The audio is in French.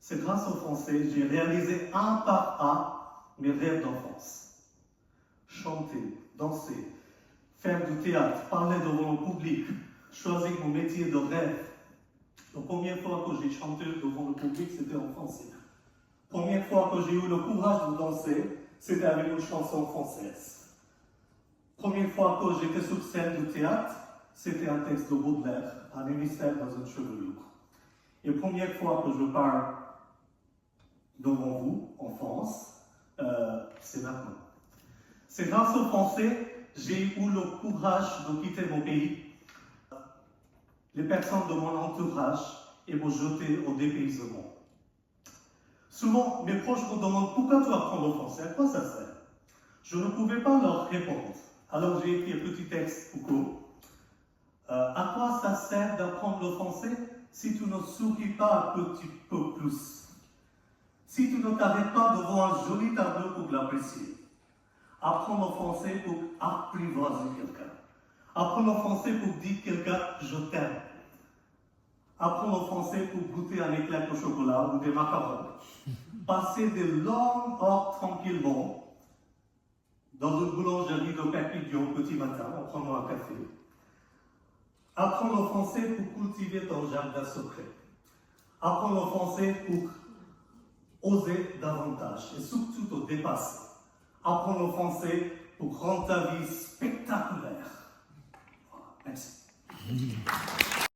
C'est grâce au français, j'ai réalisé un par un mes rêves d'enfance. Chanter, danser, faire du théâtre, parler devant le public, choisir mon métier de rêve. La première fois que j'ai chanté devant le public, c'était en français. La première fois que j'ai eu le courage de danser, c'était avec une chanson française. La première fois que j'étais sur scène du théâtre, c'était un texte de Baudelaire, un hémisphère dans une chevelure. Et la première fois que je parle devant vous, en France, c'est maintenant. C'est grâce au français, j'ai eu le courage de quitter mon pays. Les personnes de mon entourage et me jeter au dépaysement. Souvent, mes proches me demandent pourquoi tu apprends le français, à quoi ça sert? Je ne pouvais pas leur répondre. Alors j'ai écrit un petit texte Foucault. À quoi ça sert d'apprendre le français si tu ne souris pas un petit peu plus? Si tu ne t'arrêtes pas devant un joli tableau pour l'apprécier? Apprendre le français pour apprivoiser quelqu'un. Apprendre le français pour dire à quelqu'un « je t'aime ». Apprendre le français pour goûter un éclair au chocolat ou des macarons. Passer des longues heures tranquillement dans une boulangerie de Perpignan au petit matin en prenant un café. Apprendre le français pour cultiver ton jardin secret. Apprendre le français pour oser davantage et surtout te dépasser. Apprendre le français pour rendre ta vie spectaculaire. Voilà. Merci.